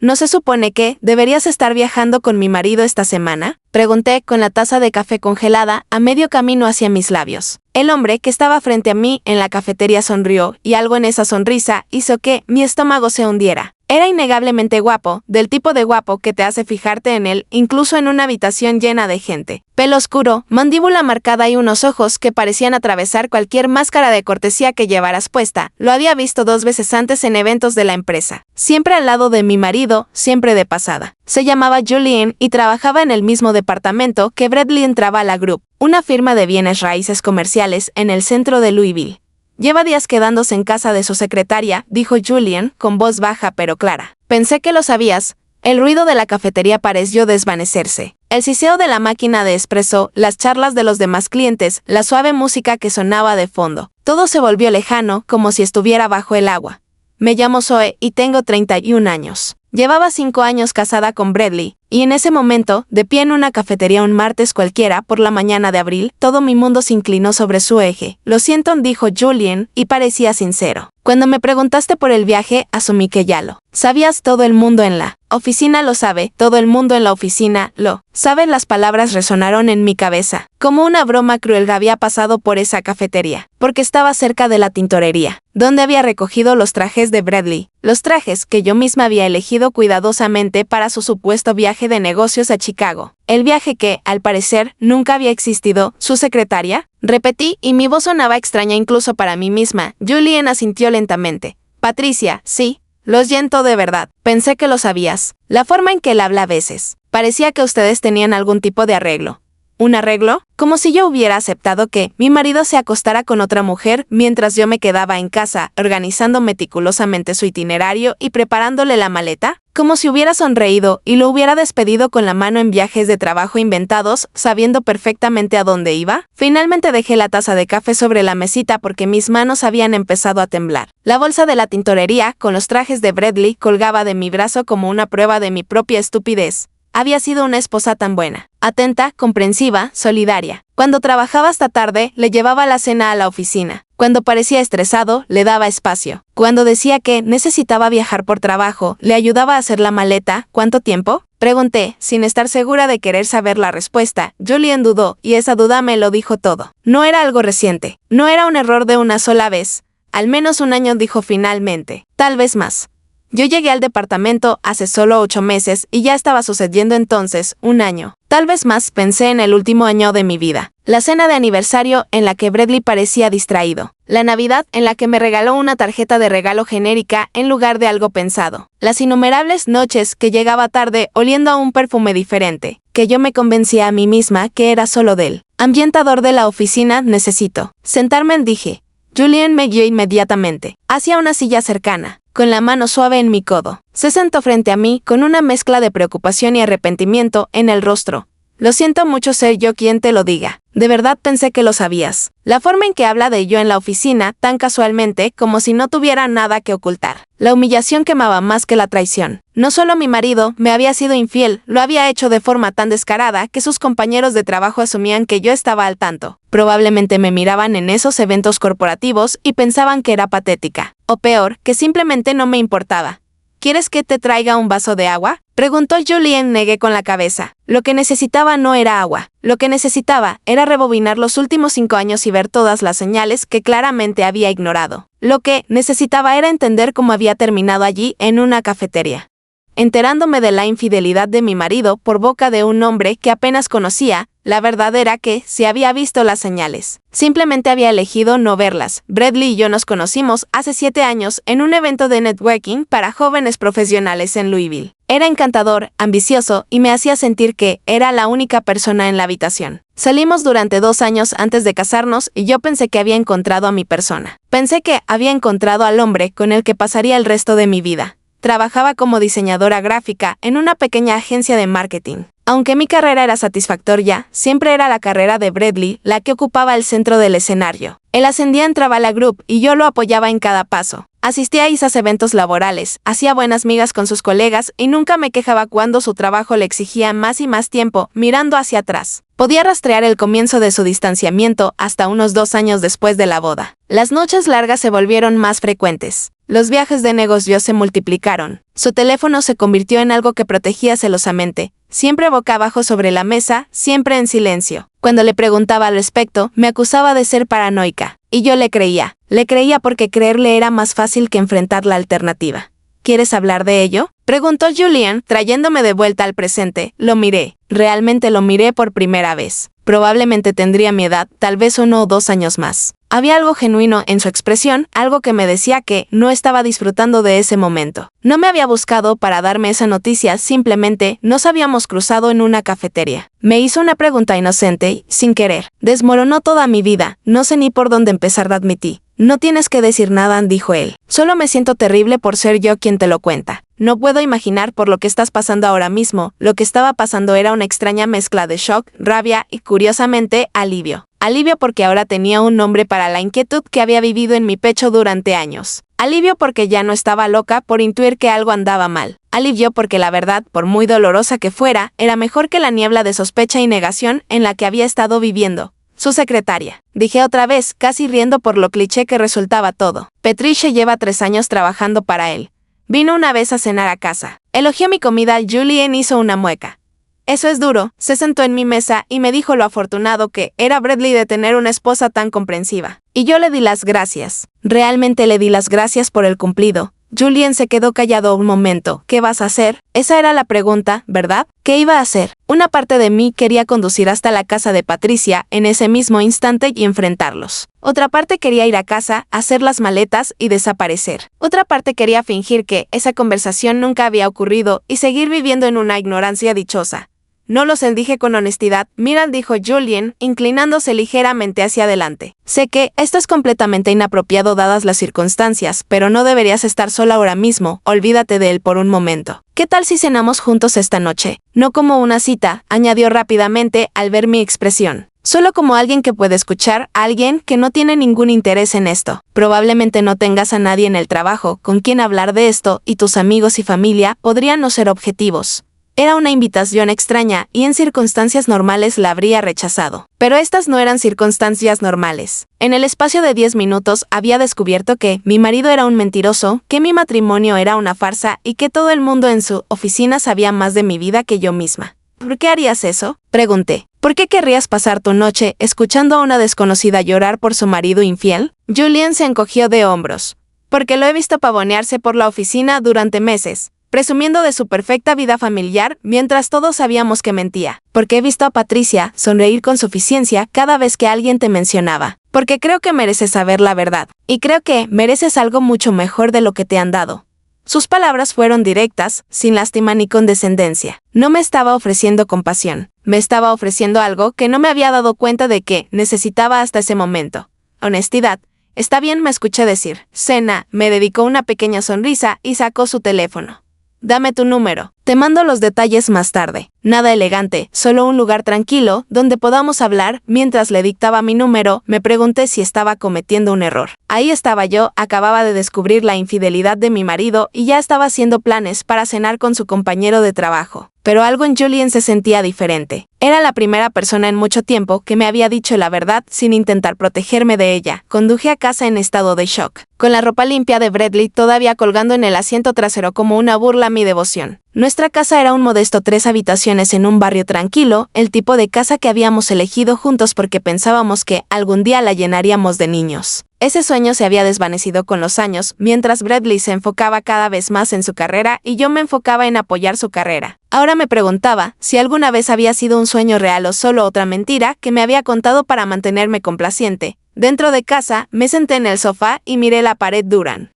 ¿No se supone que deberías estar viajando con mi marido esta semana? Pregunté con la taza de café congelada a medio camino hacia mis labios. El hombre que estaba frente a mí en la cafetería sonrió y algo en esa sonrisa hizo que mi estómago se hundiera. Era innegablemente guapo, del tipo de guapo que te hace fijarte en él incluso en una habitación llena de gente. Pelo oscuro, mandíbula marcada y unos ojos que parecían atravesar cualquier máscara de cortesía que llevaras puesta. Lo había visto 2 veces antes en eventos de la empresa. Siempre al lado de mi marido, siempre de pasada. Se llamaba Julien y trabajaba en el mismo departamento que Bradley entraba a la Group, una firma de bienes raíces comerciales en el centro de Louisville. Lleva días quedándose en casa de su secretaria, dijo Julien, con voz baja pero clara. Pensé que lo sabías. El ruido de la cafetería pareció desvanecerse. El siseo de la máquina de espresso, las charlas de los demás clientes, la suave música que sonaba de fondo. Todo se volvió lejano, como si estuviera bajo el agua. Me llamo Zoe y tengo 31 años. Llevaba 5 años casada con Bradley, y en ese momento, de pie en una cafetería un martes cualquiera por la mañana de abril, todo mi mundo se inclinó sobre su eje. Lo siento, dijo Julien, y parecía sincero. Cuando me preguntaste por el viaje, asumí que ya lo sabías. Todo el mundo en la oficina lo sabe, todo el mundo en la oficina lo sabe. Las palabras resonaron en mi cabeza. Como una broma cruel había pasado por esa cafetería, porque estaba cerca de la tintorería, donde había recogido los trajes de Bradley, los trajes que yo misma había elegido cuidadosamente para su supuesto viaje de negocios a Chicago. El viaje que, al parecer, nunca había existido. ¿Su secretaria? Repetí, y mi voz sonaba extraña incluso para mí misma. Julien asintió lentamente. Patricia, sí. Lo siento de verdad. Pensé que lo sabías. La forma en que él habla a veces. Parecía que ustedes tenían algún tipo de arreglo. ¿Un arreglo? Como si yo hubiera aceptado que mi marido se acostara con otra mujer mientras yo me quedaba en casa, organizando meticulosamente su itinerario y preparándole la maleta. Como si hubiera sonreído y lo hubiera despedido con la mano en viajes de trabajo inventados, sabiendo perfectamente a dónde iba. Finalmente dejé la taza de café sobre la mesita porque mis manos habían empezado a temblar. La bolsa de la tintorería, con los trajes de Bradley, colgaba de mi brazo como una prueba de mi propia estupidez. Había sido una esposa tan buena, atenta, comprensiva, solidaria. Cuando trabajaba hasta tarde, le llevaba la cena a la oficina. Cuando parecía estresado, le daba espacio. Cuando decía que necesitaba viajar por trabajo, le ayudaba a hacer la maleta. ¿Cuánto tiempo? Pregunté, sin estar segura de querer saber la respuesta. Julien dudó, y esa duda me lo dijo todo. No era algo reciente. No era un error de una sola vez. Al menos 1 año, dijo finalmente. Tal vez más. Yo llegué al departamento hace solo 8 meses y ya estaba sucediendo entonces 1 año. Tal vez más, pensé en el último año de mi vida. La cena de aniversario en la que Bradley parecía distraído. La Navidad en la que me regaló una tarjeta de regalo genérica en lugar de algo pensado. Las innumerables noches que llegaba tarde oliendo a un perfume diferente, que yo me convencía a mí misma que era solo de él. Ambientador de la oficina, necesito sentarme, dije. Julien me guió inmediatamente hacia una silla cercana, con la mano suave en mi codo. Se sentó frente a mí con una mezcla de preocupación y arrepentimiento en el rostro. Lo siento mucho ser yo quien te lo diga. De verdad pensé que lo sabías. La forma en que habla de yo en la oficina, tan casualmente, como si no tuviera nada que ocultar. La humillación quemaba más que la traición. No solo mi marido me había sido infiel, lo había hecho de forma tan descarada que sus compañeros de trabajo asumían que yo estaba al tanto. Probablemente me miraban en esos eventos corporativos y pensaban que era patética. O peor, que simplemente no me importaba. ¿Quieres que te traiga un vaso de agua? Preguntó Julien. Negué con la cabeza. Lo que necesitaba no era agua. Lo que necesitaba era rebobinar los últimos 5 años y ver todas las señales que claramente había ignorado. Lo que necesitaba era entender cómo había terminado allí en una cafetería, enterándome de la infidelidad de mi marido por boca de un hombre que apenas conocía. La verdad era que, si había visto las señales, simplemente había elegido no verlas. Bradley y yo nos conocimos hace 7 años en un evento de networking para jóvenes profesionales en Louisville. Era encantador, ambicioso y me hacía sentir que era la única persona en la habitación. Salimos durante 2 años antes de casarnos y yo pensé que había encontrado a mi persona. Pensé que había encontrado al hombre con el que pasaría el resto de mi vida. Trabajaba como diseñadora gráfica en una pequeña agencia de marketing. Aunque mi carrera era satisfactoria, siempre era la carrera de Bradley la que ocupaba el centro del escenario. Él ascendía en Travala Group y yo lo apoyaba en cada paso. Asistía a esos eventos laborales, hacía buenas migas con sus colegas y nunca me quejaba cuando su trabajo le exigía más y más tiempo mirando hacia atrás. Podía rastrear el comienzo de su distanciamiento hasta unos 2 años después de la boda. Las noches largas se volvieron más frecuentes. Los viajes de negocios se multiplicaron. Su teléfono se convirtió en algo que protegía celosamente, siempre boca abajo sobre la mesa, siempre en silencio. Cuando le preguntaba al respecto, me acusaba de ser paranoica. Y yo le creía. Le creía porque creerle era más fácil que enfrentar la alternativa. ¿Quieres hablar de ello?, preguntó Julian, trayéndome de vuelta al presente. Lo miré. Realmente lo miré por primera vez. Probablemente tendría mi edad, tal vez 1 o 2 años más. Había algo genuino en su expresión, algo que me decía que no estaba disfrutando de ese momento. No me había buscado para darme esa noticia, simplemente nos habíamos cruzado en una cafetería. Me hizo una pregunta inocente y, sin querer, desmoronó toda mi vida. No sé ni por dónde empezar, admití. No tienes que decir nada, dijo él. Solo me siento terrible por ser yo quien te lo cuenta. No puedo imaginar por lo que estás pasando ahora mismo. Lo que estaba pasando era una extraña mezcla de shock, rabia y, curiosamente, alivio. Alivio porque ahora tenía un nombre para la inquietud que había vivido en mi pecho durante años. Alivio porque ya no estaba loca por intuir que algo andaba mal. Alivio porque la verdad, por muy dolorosa que fuera, era mejor que la niebla de sospecha y negación en la que había estado viviendo. Su secretaria. Dije otra vez, casi riendo por lo cliché que resultaba todo. Patricia lleva 3 años trabajando para él. Vino una vez a cenar a casa. Elogió mi comida. Julien hizo una mueca. Eso es duro. Se sentó en mi mesa y me dijo lo afortunado que era Bradley de tener una esposa tan comprensiva. Y yo le di las gracias. Realmente le di las gracias por el cumplido. Julien se quedó callado un momento. ¿Qué vas a hacer? Esa era la pregunta, ¿verdad? ¿Qué iba a hacer? Una parte de mí quería conducir hasta la casa de Patricia en ese mismo instante y enfrentarlos. Otra parte quería ir a casa, hacer las maletas y desaparecer. Otra parte quería fingir que esa conversación nunca había ocurrido y seguir viviendo en una ignorancia dichosa. No lo sé, dije con honestidad. Mira, dijo Julien, inclinándose ligeramente hacia adelante. Sé que esto es completamente inapropiado dadas las circunstancias, pero no deberías estar sola ahora mismo. Olvídate de él por un momento. ¿Qué tal si cenamos juntos esta noche? No como una cita, añadió rápidamente al ver mi expresión. Solo como alguien que puede escuchar, alguien que no tiene ningún interés en esto. Probablemente no tengas a nadie en el trabajo con quien hablar de esto y tus amigos y familia podrían no ser objetivos. Era una invitación extraña y en circunstancias normales la habría rechazado. Pero estas no eran circunstancias normales. En el espacio de 10 minutos había descubierto que mi marido era un mentiroso, que mi matrimonio era una farsa y que todo el mundo en su oficina sabía más de mi vida que yo misma. ¿Por qué harías eso?, pregunté. ¿Por qué querrías pasar tu noche escuchando a una desconocida llorar por su marido infiel? Julien se encogió de hombros. Porque lo he visto pavonearse por la oficina durante meses, presumiendo de su perfecta vida familiar mientras todos sabíamos que mentía. Porque he visto a Patricia sonreír con suficiencia cada vez que alguien te mencionaba. Porque creo que mereces saber la verdad. Y creo que mereces algo mucho mejor de lo que te han dado. Sus palabras fueron directas, sin lástima ni condescendencia. No me estaba ofreciendo compasión. Me estaba ofreciendo algo que no me había dado cuenta de que necesitaba hasta ese momento. Honestidad. Está bien, me escuché decir. Cena, me dedicó una pequeña sonrisa y sacó su teléfono. Dame tu número. Te mando los detalles más tarde. Nada elegante, solo un lugar tranquilo donde podamos hablar. Mientras le dictaba mi número, me pregunté si estaba cometiendo un error. Ahí estaba yo, acababa de descubrir la infidelidad de mi marido y ya estaba haciendo planes para cenar con su compañero de trabajo. Pero algo en Julien se sentía diferente. Era la primera persona en mucho tiempo que me había dicho la verdad sin intentar protegerme de ella. Conduje a casa en estado de shock, con la ropa limpia de Bradley todavía colgando en el asiento trasero como una burla a mi devoción. Nuestra casa era un modesto 3 habitaciones en un barrio tranquilo, el tipo de casa que habíamos elegido juntos porque pensábamos que algún día la llenaríamos de niños. Ese sueño se había desvanecido con los años, mientras Bradley se enfocaba cada vez más en su carrera y yo me enfocaba en apoyar su carrera. Ahora me preguntaba si alguna vez había sido un sueño real o solo otra mentira que me había contado para mantenerme complaciente. Dentro de casa, me senté en el sofá y miré la pared Duran.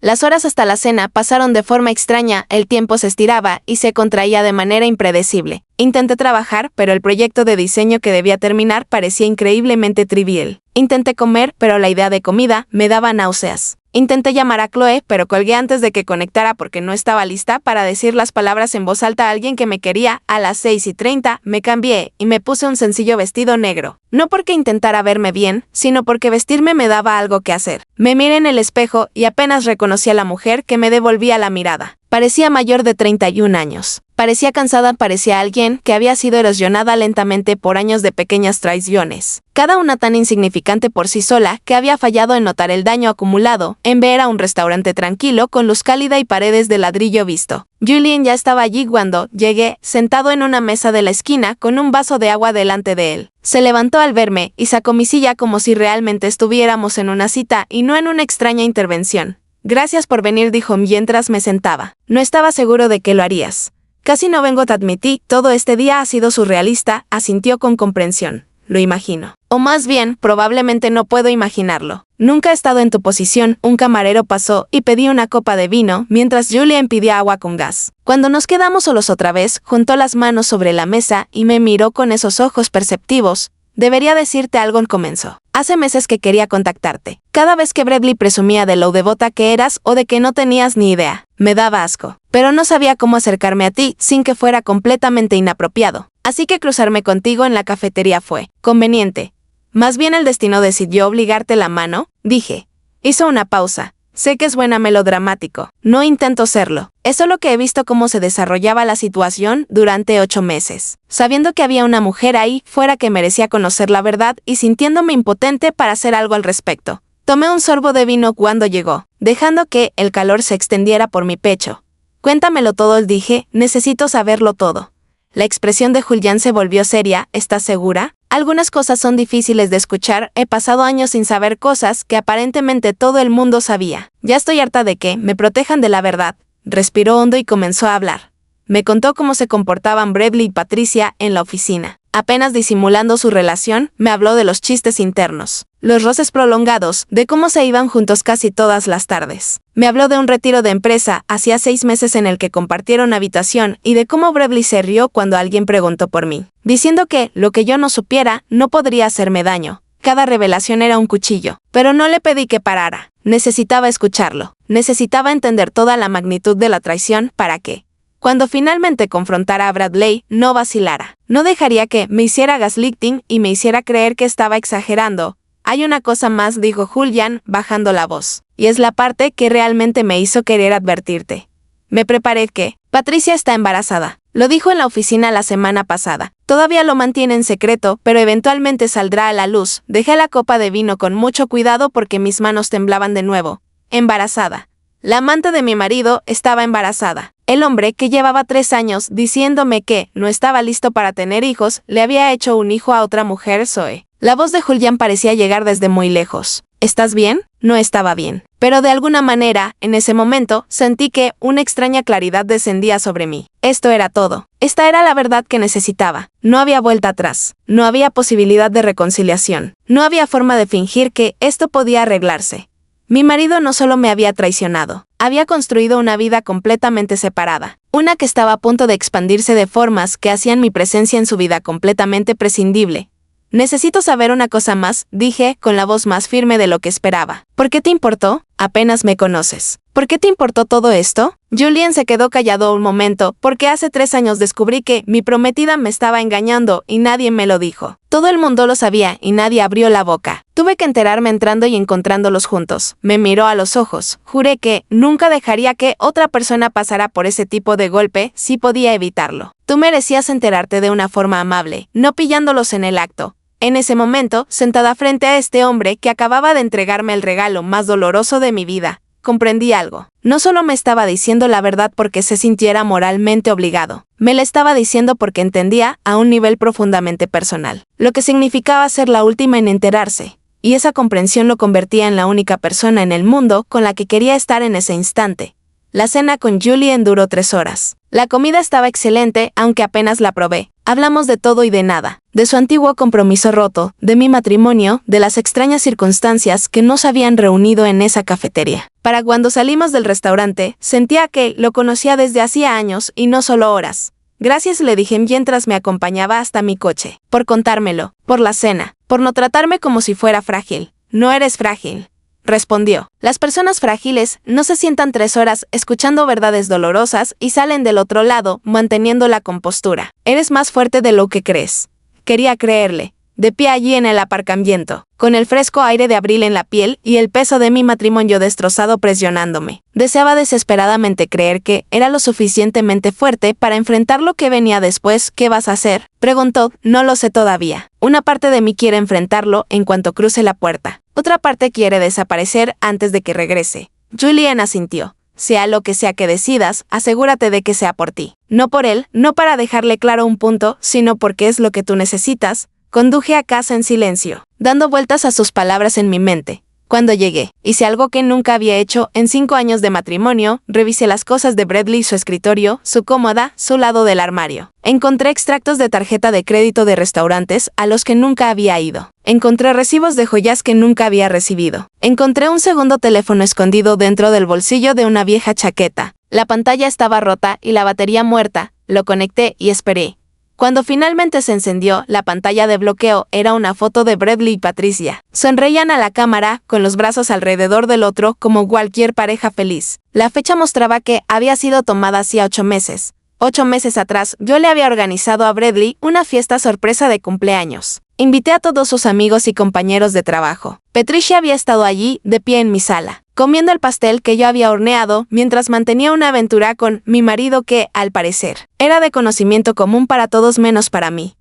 Las horas hasta la cena pasaron de forma extraña, el tiempo se estiraba y se contraía de manera impredecible. Intenté trabajar, pero el proyecto de diseño que debía terminar parecía increíblemente trivial. Intenté comer, pero la idea de comida me daba náuseas. Intenté llamar a Chloe, pero colgué antes de que conectara porque no estaba lista para decir las palabras en voz alta a alguien que me quería. A las 6:30 me cambié y me puse un sencillo vestido negro. No porque intentara verme bien, sino porque vestirme me daba algo que hacer. Me miré en el espejo y apenas reconocí a la mujer que me devolvía la mirada. Parecía mayor de 31 años. Parecía cansada, parecía alguien que había sido erosionada lentamente por años de pequeñas traiciones, cada una tan insignificante por sí sola que había fallado en notar el daño acumulado, en ver a un restaurante tranquilo con luz cálida y paredes de ladrillo visto. Julien ya estaba allí cuando llegué, sentado en una mesa de la esquina con un vaso de agua delante de él. Se levantó al verme y sacó mi silla como si realmente estuviéramos en una cita y no en una extraña intervención. Gracias por venir, dijo mientras me sentaba. No estaba seguro de que lo harías. Casi no vengo, te admití, todo este día ha sido surrealista, asintió con comprensión. Lo imagino. O más bien, probablemente no puedo imaginarlo. Nunca he estado en tu posición. Un camarero pasó y pedí una copa de vino, mientras Julien pidió agua con gas. Cuando nos quedamos solos otra vez, juntó las manos sobre la mesa y me miró con esos ojos perceptivos. Debería decirte algo, comenzó. Hace meses que quería contactarte. Cada vez que Bradley presumía de lo devota que eras o de que no tenías ni idea, me daba asco. Pero no sabía cómo acercarme a ti sin que fuera completamente inapropiado. Así que cruzarme contigo en la cafetería fue conveniente. Más bien el destino decidió obligarte la mano, dije. Hizo una pausa. Sé que es buena melodramático. No intento serlo. Es solo que he visto cómo se desarrollaba la situación durante 8 meses. Sabiendo que había una mujer ahí fuera que merecía conocer la verdad y sintiéndome impotente para hacer algo al respecto. Tomé un sorbo de vino cuando llegó, dejando que el calor se extendiera por mi pecho. Cuéntamelo todo, dije, necesito saberlo todo. La expresión de Julián se volvió seria. ¿Estás segura? Algunas cosas son difíciles de escuchar. He pasado años sin saber cosas que aparentemente todo el mundo sabía. Ya estoy harta de que me protejan de la verdad. Respiró hondo y comenzó a hablar. Me contó cómo se comportaban Bradley y Patricia en la oficina. Apenas disimulando su relación, me habló de los chistes internos, los roces prolongados, de cómo se iban juntos casi todas las tardes. Me habló de un retiro de empresa hacía 6 meses en el que compartieron habitación y de cómo Bradley se rió cuando alguien preguntó por mí, diciendo que lo que yo no supiera no podría hacerme daño. Cada revelación era un cuchillo, pero no le pedí que parara. Necesitaba escucharlo. Necesitaba entender toda la magnitud de la traición para que, cuando finalmente confrontara a Bradley, no vacilara. No dejaría que me hiciera gaslighting y me hiciera creer que estaba exagerando. Hay una cosa más, dijo Julián, bajando la voz. Y es la parte que realmente me hizo querer advertirte. Me preparé que Patricia está embarazada. Lo dijo en la oficina la semana pasada. Todavía lo mantiene en secreto, pero eventualmente saldrá a la luz. Dejé la copa de vino con mucho cuidado porque mis manos temblaban de nuevo. Embarazada. La amante de mi marido estaba embarazada. El hombre, que llevaba 3 años diciéndome que no estaba listo para tener hijos, le había hecho un hijo a otra mujer, Zoe. La voz de Julián parecía llegar desde muy lejos. ¿Estás bien? No estaba bien. Pero de alguna manera, en ese momento, sentí que una extraña claridad descendía sobre mí. Esto era todo. Esta era la verdad que necesitaba. No había vuelta atrás. No había posibilidad de reconciliación. No había forma de fingir que esto podía arreglarse. Mi marido no solo me había traicionado, había construido una vida completamente separada, una que estaba a punto de expandirse de formas que hacían mi presencia en su vida completamente prescindible. Necesito saber una cosa más, dije, con la voz más firme de lo que esperaba. ¿Por qué te importó? Apenas me conoces. ¿Por qué te importó todo esto? Julien se quedó callado un momento, porque hace 3 años descubrí que mi prometida me estaba engañando y nadie me lo dijo. Todo el mundo lo sabía y nadie abrió la boca. Tuve que enterarme entrando y encontrándolos juntos. Me miró a los ojos. Juré que nunca dejaría que otra persona pasara por ese tipo de golpe si podía evitarlo. Tú merecías enterarte de una forma amable, no pillándolos en el acto. En ese momento, sentada frente a este hombre que acababa de entregarme el regalo más doloroso de mi vida, comprendí algo. No solo me estaba diciendo la verdad porque se sintiera moralmente obligado, me la estaba diciendo porque entendía, a un nivel profundamente personal, lo que significaba ser la última en enterarse. Y esa comprensión lo convertía en la única persona en el mundo con la que quería estar en ese instante. La cena con Julien duró 3 horas. La comida estaba excelente, aunque apenas la probé. Hablamos de todo y de nada, de su antiguo compromiso roto, de mi matrimonio, de las extrañas circunstancias que nos habían reunido en esa cafetería. Para cuando salimos del restaurante, sentía que lo conocía desde hacía años y no solo horas. Gracias, le dije mientras me acompañaba hasta mi coche, por contármelo, por la cena, por no tratarme como si fuera frágil. No eres frágil, respondió. Las personas frágiles no se sientan 3 horas escuchando verdades dolorosas y salen del otro lado manteniendo la compostura. Eres más fuerte de lo que crees. Quería creerle. de pie allí en el aparcamiento, con el fresco aire de abril en la piel y el peso de mi matrimonio destrozado presionándome. Deseaba desesperadamente creer que era lo suficientemente fuerte para enfrentar lo que venía después. ¿Qué vas a hacer?, preguntó. No lo sé todavía. Una parte de mí quiere enfrentarlo en cuanto cruce la puerta. Otra parte quiere desaparecer antes de que regrese. Julian asintió. Sea lo que sea que decidas, asegúrate de que sea por ti. No por él, no para dejarle claro un punto, sino porque es lo que tú necesitas. Conduje a casa en silencio, dando vueltas a sus palabras en mi mente. Cuando llegué, hice algo que nunca había hecho en 5 años de matrimonio. Revisé las cosas de Bradley, su escritorio, su cómoda, su lado del armario. Encontré extractos de tarjeta de crédito de restaurantes a los que nunca había ido. Encontré recibos de joyas que nunca había recibido. Encontré un segundo teléfono escondido dentro del bolsillo de una vieja chaqueta. La pantalla estaba rota y la batería muerta. Lo conecté y esperé. Cuando finalmente se encendió, la pantalla de bloqueo era una foto de Bradley y Patricia. Sonreían a la cámara, con los brazos alrededor del otro, como cualquier pareja feliz. La fecha mostraba que había sido tomada hacía 8 meses. 8 meses atrás, yo le había organizado a Bradley una fiesta sorpresa de cumpleaños. Invité a todos sus amigos y compañeros de trabajo. Patricia había estado allí, de pie en mi sala, comiendo el pastel que yo había horneado mientras mantenía una aventura con mi marido que, al parecer, era de conocimiento común para todos menos para mí.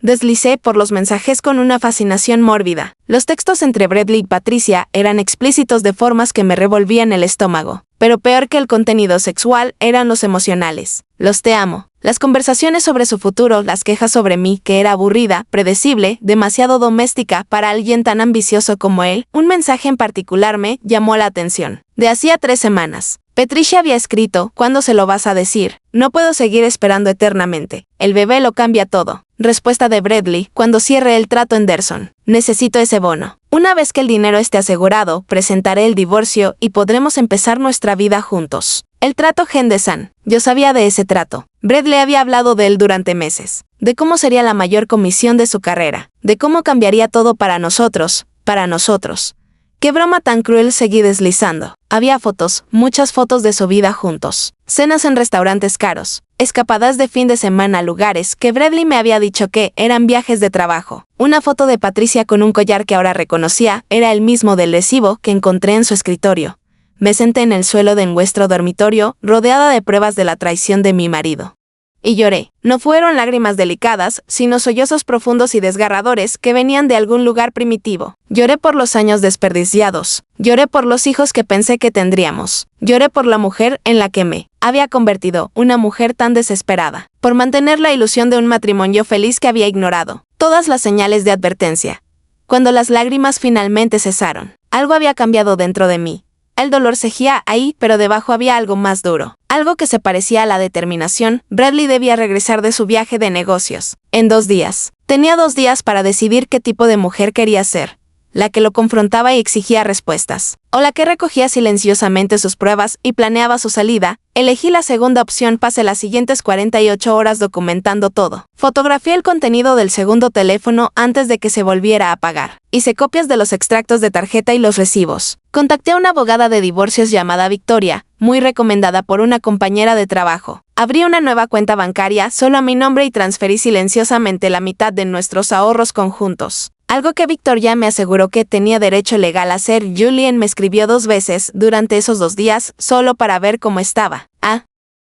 Deslicé por los mensajes con una fascinación mórbida. Los textos entre Bradley y Patricia eran explícitos de formas que me revolvían el estómago. Pero peor que el contenido sexual eran los emocionales. Los te amo. Las conversaciones sobre su futuro, las quejas sobre mí, que era aburrida, predecible, demasiado doméstica para alguien tan ambicioso como él. Un mensaje en particular me llamó la atención. De hacía 3 semanas. Patricia había escrito: ¿cuándo se lo vas a decir? No puedo seguir esperando eternamente. El bebé lo cambia todo. Respuesta de Bradley: cuando cierre el trato en Derson. Necesito ese bono. Una vez que el dinero esté asegurado, presentaré el divorcio y podremos empezar nuestra vida juntos. El trato Henderson. Yo sabía de ese trato. Bradley había hablado de él durante meses. De cómo sería la mayor comisión de su carrera. De cómo cambiaría todo para nosotros. Para nosotros. ¡Qué broma tan cruel! Seguí deslizando. Había fotos, muchas fotos de su vida juntos. Cenas en restaurantes caros. Escapadas de fin de semana a lugares que Bradley me había dicho que eran viajes de trabajo. Una foto de Patricia con un collar que ahora reconocía era el mismo del lesivo que encontré en su escritorio. Me senté en el suelo de nuestro dormitorio, rodeada de pruebas de la traición de mi marido. Y lloré. No fueron lágrimas delicadas, sino sollozos profundos y desgarradores que venían de algún lugar primitivo. Lloré por los años desperdiciados. Lloré por los hijos que pensé que tendríamos. Lloré por la mujer en la que me había convertido, una mujer tan desesperada, por mantener la ilusión de un matrimonio feliz que había ignorado todas las señales de advertencia. Cuando las lágrimas finalmente cesaron, algo había cambiado dentro de mí. El dolor seguía ahí, pero debajo había algo más duro. Algo que se parecía a la determinación. Bradley debía regresar de su viaje de negocios. En 2 días. Tenía 2 días para decidir qué tipo de mujer quería ser. La que lo confrontaba y exigía respuestas. O la que recogía silenciosamente sus pruebas y planeaba su salida. Elegí la segunda opción. Pasé las siguientes 48 horas documentando todo. Fotografié el contenido del segundo teléfono antes de que se volviera a apagar. Hice copias de los extractos de tarjeta y los recibos. Contacté a una abogada de divorcios llamada Victoria, muy recomendada por una compañera de trabajo. Abrí una nueva cuenta bancaria solo a mi nombre y transferí silenciosamente la mitad de nuestros ahorros conjuntos. Algo que Victoria me aseguró que tenía derecho legal a hacer. Julian me escribió 2 veces durante esos 2 días, solo para ver cómo estaba.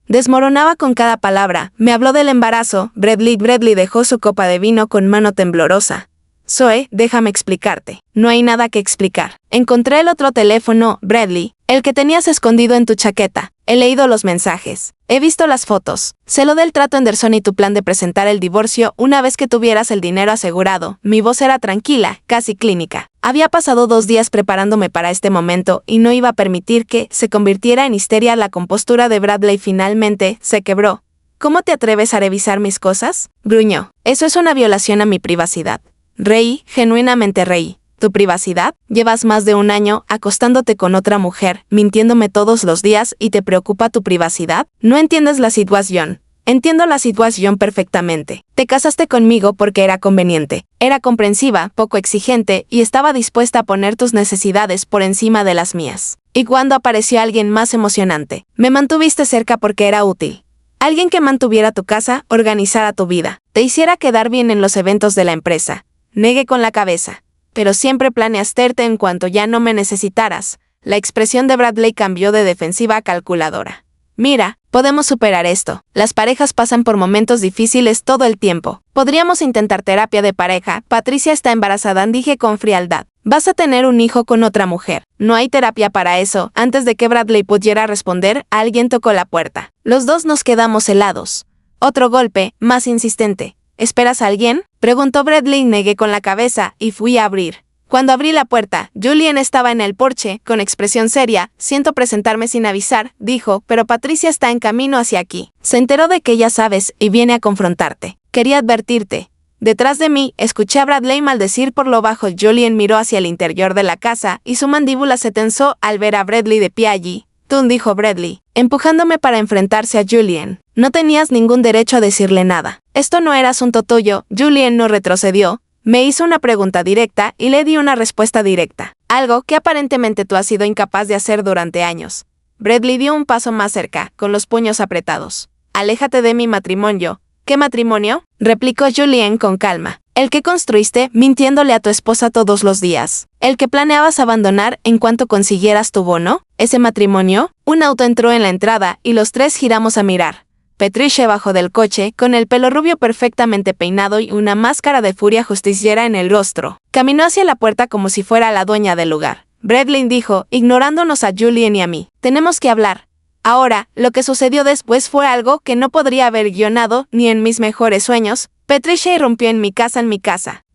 Desmoronaba con cada palabra. Me habló del embarazo. Bradley dejó su copa de vino con mano temblorosa. Zoe, déjame explicarte. No hay nada que explicar. Encontré el otro teléfono, Bradley, el que tenías escondido en tu chaqueta. He leído los mensajes. He visto las fotos. Sé lo del trato Henderson y tu plan de presentar el divorcio una vez que tuvieras el dinero asegurado. Mi voz era tranquila, casi clínica. Había pasado 2 días preparándome para este momento y no iba a permitir que se convirtiera en histeria. La compostura de Bradley finalmente se quebró. ¿Cómo te atreves a revisar mis cosas?, gruñó. Eso es una violación a mi privacidad. Reí, genuinamente reí. ¿Tu privacidad? Llevas más de 1 año acostándote con otra mujer, mintiéndome todos los días y te preocupa tu privacidad. No entiendes la situación. Entiendo la situación perfectamente. Te casaste conmigo porque era conveniente. Era comprensiva, poco exigente y estaba dispuesta a poner tus necesidades por encima de las mías. Y cuando apareció alguien más emocionante, me mantuviste cerca porque era útil. Alguien que mantuviera tu casa, organizara tu vida, te hiciera quedar bien en los eventos de la empresa. Negué con la cabeza. Pero siempre planeaste irte en cuanto ya no me necesitaras. La expresión de Bradley cambió de defensiva a calculadora. Mira, podemos superar esto. Las parejas pasan por momentos difíciles todo el tiempo. Podríamos intentar terapia de pareja. Patricia está embarazada, dije con frialdad. Vas a tener un hijo con otra mujer. No hay terapia para eso. Antes de que Bradley pudiera responder, alguien tocó la puerta. Los dos nos quedamos helados. Otro golpe, más insistente. ¿Esperas a alguien?, preguntó Bradley. Negué con la cabeza y fui a abrir. Cuando abrí la puerta, Julien estaba en el porche, con expresión seria. Siento presentarme sin avisar, dijo, pero Patricia está en camino hacia aquí. Se enteró de que ya sabes y viene a confrontarte. Quería advertirte. Detrás de mí, escuché a Bradley maldecir por lo bajo. Julien miró hacia el interior de la casa y su mandíbula se tensó al ver a Bradley de pie allí. Tú, dijo Bradley, empujándome para enfrentarse a Julien. No tenías ningún derecho a decirle nada. Esto no era asunto tuyo. Julien no retrocedió. Me hizo una pregunta directa y le di una respuesta directa. Algo que aparentemente tú has sido incapaz de hacer durante años. Bradley dio un paso más cerca, con los puños apretados. Aléjate de mi matrimonio. ¿Qué matrimonio?, replicó Julien con calma. El que construiste mintiéndole a tu esposa todos los días. El que planeabas abandonar en cuanto consiguieras tu bono. ¿Ese matrimonio? Un auto entró en la entrada y los tres giramos a mirar. Patricia bajó del coche, con el pelo rubio perfectamente peinado y una máscara de furia justiciera en el rostro. Caminó hacia la puerta como si fuera la dueña del lugar. Bradley dijo, ignorándonos a Julien y a mí. Tenemos que hablar. Ahora, lo que sucedió después fue algo que no podría haber guionado ni en mis mejores sueños. Patricia irrumpió en mi casa,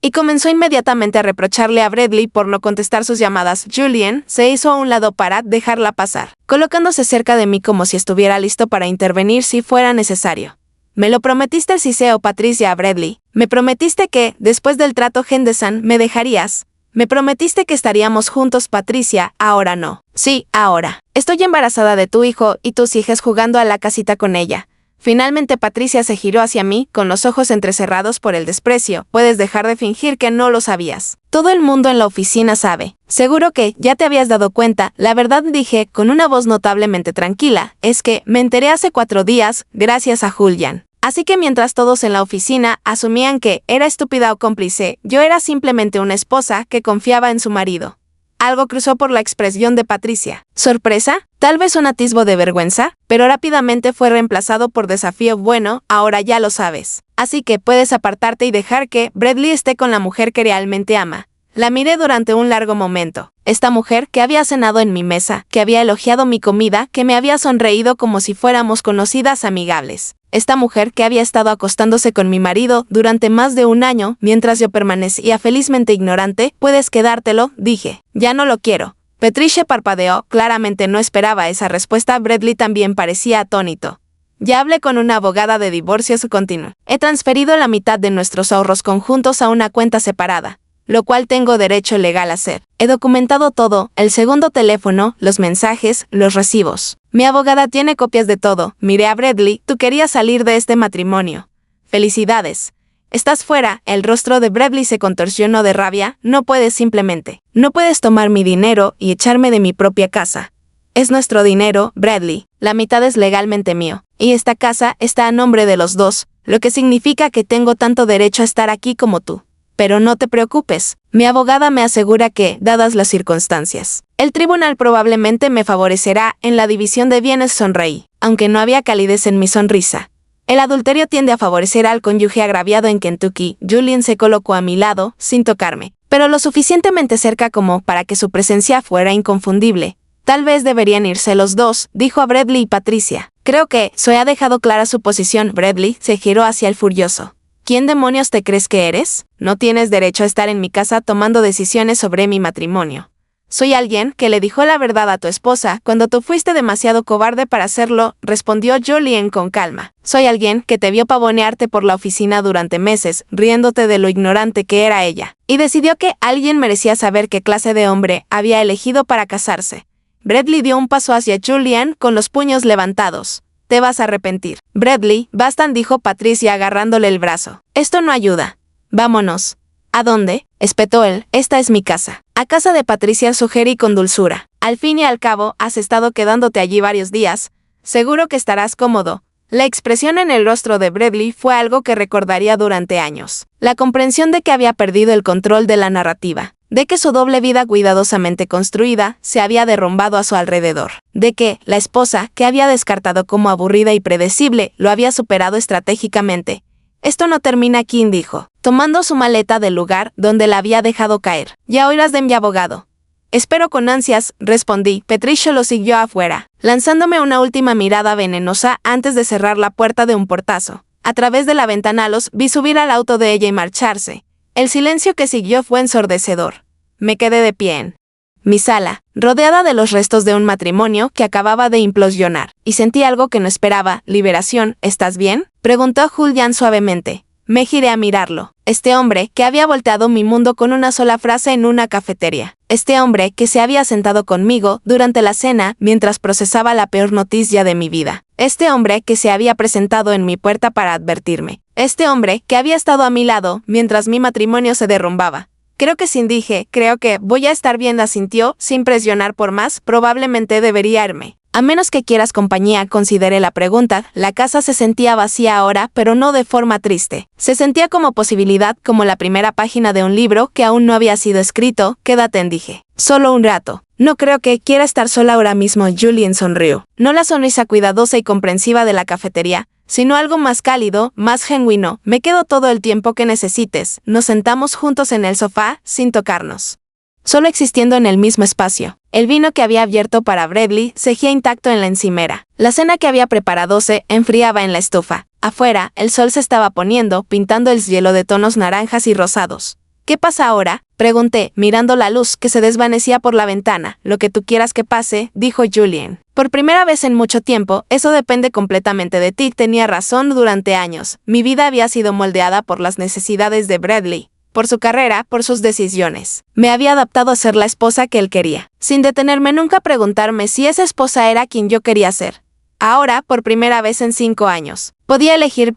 y comenzó inmediatamente a reprocharle a Bradley por no contestar sus llamadas. Julien se hizo a un lado para dejarla pasar, colocándose cerca de mí como si estuviera listo para intervenir si fuera necesario. Me lo prometiste, Ciceo. Patricia a Bradley. Me prometiste que, después del trato Henderson, me dejarías. Me prometiste que estaríamos juntos, Patricia. Ahora no. Sí, ahora. Estoy embarazada de tu hijo y tú sigues jugando a la casita con ella. Finalmente Patricia se giró hacia mí, con los ojos entrecerrados por el desprecio. Puedes dejar de fingir que no lo sabías. Todo el mundo en la oficina sabe. Seguro que ya te habías dado cuenta. La verdad, dije, con una voz notablemente tranquila, es que me enteré hace 4 días, gracias a Julian. Así que mientras todos en la oficina asumían que era estúpida o cómplice, yo era simplemente una esposa que confiaba en su marido. Algo cruzó por la expresión de Patricia. ¿Sorpresa? Tal vez un atisbo de vergüenza, pero rápidamente fue reemplazado por desafío. Bueno, ahora ya lo sabes. Así que puedes apartarte y dejar que Bradley esté con la mujer que realmente ama. La miré durante un largo momento. Esta mujer que había cenado en mi mesa, que había elogiado mi comida, que me había sonreído como si fuéramos conocidas amigables. Esta mujer que había estado acostándose con mi marido durante más de 1 año, mientras yo permanecía felizmente ignorante. Puedes quedártelo, dije. Ya no lo quiero. Patricia parpadeó, claramente no esperaba esa respuesta. Bradley también parecía atónito. Ya hablé con una abogada de divorcios continuo. He transferido la mitad de nuestros ahorros conjuntos a una cuenta separada, lo cual tengo derecho legal a hacer. He documentado todo, el segundo teléfono, los mensajes, los recibos. Mi abogada tiene copias de todo. Miré a Bradley. Tú querías salir de este matrimonio. Felicidades. Estás fuera. El rostro de Bradley se contorsionó de rabia. No puedes simplemente. No puedes tomar mi dinero y echarme de mi propia casa. Es nuestro dinero, Bradley. La mitad es legalmente mío. Y esta casa está a nombre de los dos, lo que significa que tengo tanto derecho a estar aquí como tú. Pero no te preocupes, mi abogada me asegura que, dadas las circunstancias, el tribunal probablemente me favorecerá en la división de bienes. Sonreí, aunque no había calidez en mi sonrisa. El adulterio tiende a favorecer al cónyuge agraviado en Kentucky. Julien se colocó a mi lado, sin tocarme, pero lo suficientemente cerca como para que su presencia fuera inconfundible. Tal vez deberían irse los dos, dijo a Bradley y Patricia. Creo que Zoe ha dejado clara su posición. Bradley se giró hacia el furioso. ¿Quién demonios te crees que eres? No tienes derecho a estar en mi casa tomando decisiones sobre mi matrimonio. Soy alguien que le dijo la verdad a tu esposa cuando tú fuiste demasiado cobarde para hacerlo, respondió Julien con calma. Soy alguien que te vio pavonearte por la oficina durante meses, riéndote de lo ignorante que era ella, y decidió que alguien merecía saber qué clase de hombre había elegido para casarse. Bradley dio un paso hacia Julien con los puños levantados. Te vas a arrepentir. Bradley, bastan, dijo Patricia agarrándole el brazo. Esto no ayuda. Vámonos. ¿A dónde?, espetó él. Esta es mi casa. A casa de Patricia, sugerí con dulzura. Al fin y al cabo, has estado quedándote allí varios días. Seguro que estarás cómodo. La expresión en el rostro de Bradley fue algo que recordaría durante años. La comprensión de que había perdido el control de la narrativa, de que su doble vida cuidadosamente construida se había derrumbado a su alrededor, de que la esposa, que había descartado como aburrida y predecible, lo había superado estratégicamente. «Esto no termina aquí», dijo, tomando su maleta del lugar donde la había dejado caer. «Ya oirás de mi abogado». «Espero con ansias», respondí. Patricio lo siguió afuera, lanzándome una última mirada venenosa antes de cerrar la puerta de un portazo. A través de la ventana los vi subir al auto de ella y marcharse. El silencio que siguió fue ensordecedor. Me quedé de pie en mi sala, rodeada de los restos de un matrimonio que acababa de implosionar, y sentí algo que no esperaba. «Liberación, ¿estás bien?», preguntó Julian suavemente. Me giré a mirarlo. Este hombre que había volteado mi mundo con una sola frase en una cafetería. Este hombre que se había sentado conmigo durante la cena mientras procesaba la peor noticia de mi vida. Este hombre que se había presentado en mi puerta para advertirme. Este hombre que había estado a mi lado mientras mi matrimonio se derrumbaba. «Creo que sí», dije. «Creo que voy a estar bien», asintió, sin presionar por más. «Probablemente debería irme». «A menos que quieras compañía», consideré la pregunta. La casa se sentía vacía ahora, pero no de forma triste. Se sentía como posibilidad, como la primera página de un libro que aún no había sido escrito. «Quédate», dije. «Solo un rato». «No creo que quiera estar sola ahora mismo», Julian sonrió. No la sonrisa cuidadosa y comprensiva de la cafetería, sino algo más cálido, más genuino. «Me quedo todo el tiempo que necesites». Nos sentamos juntos en el sofá, sin tocarnos, solo existiendo en el mismo espacio. El vino que había abierto para Bradley seguía intacto en la encimera. La cena que había preparado se enfriaba en la estufa. Afuera, el sol se estaba poniendo, pintando el cielo de tonos naranjas y rosados. «¿Qué pasa ahora?», pregunté, mirando la luz que se desvanecía por la ventana. «Lo que tú quieras que pase», dijo Julian. «Por primera vez en mucho tiempo, eso depende completamente de ti». Tenía razón. Durante años, mi vida había sido moldeada por las necesidades de Bradley, por su carrera, por sus decisiones. Me había adaptado a ser la esposa que él quería, sin detenerme nunca a preguntarme si esa esposa era quien yo quería ser. Ahora, por primera vez en 5 años, podía elegir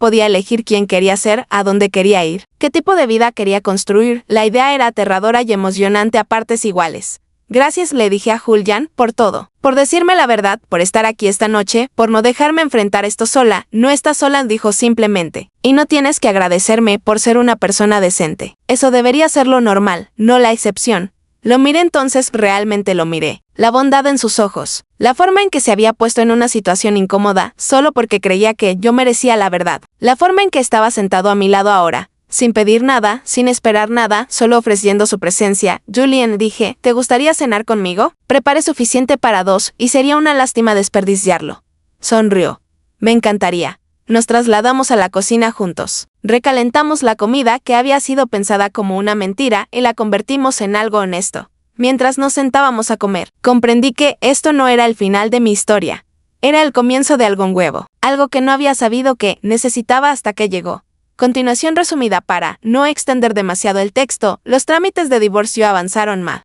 quién quería ser, a dónde quería ir, qué tipo de vida quería construir. La idea era aterradora y emocionante a partes iguales. «Gracias», le dije a Julian, «por todo. Por decirme la verdad, por estar aquí esta noche, por no dejarme enfrentar esto sola». «No estás sola», dijo simplemente. «Y no tienes que agradecerme por ser una persona decente. Eso debería ser lo normal, no la excepción». Lo miré entonces, realmente lo miré. La bondad en sus ojos. La forma en que se había puesto en una situación incómoda, solo porque creía que yo merecía la verdad. La forma en que estaba sentado a mi lado ahora, sin pedir nada, sin esperar nada, solo ofreciendo su presencia. «Julian», dije, «¿te gustaría cenar conmigo? Preparé suficiente para 2 y sería una lástima desperdiciarlo». Sonrió. «Me encantaría». Nos trasladamos a la cocina juntos. Recalentamos la comida que había sido pensada como una mentira y la convertimos en algo honesto. Mientras nos sentábamos a comer, comprendí que esto no era el final de mi historia. Era el comienzo de algo nuevo, algo que no había sabido que necesitaba hasta que llegó. Continuación resumida para no extender demasiado el texto. Los trámites de divorcio avanzaron más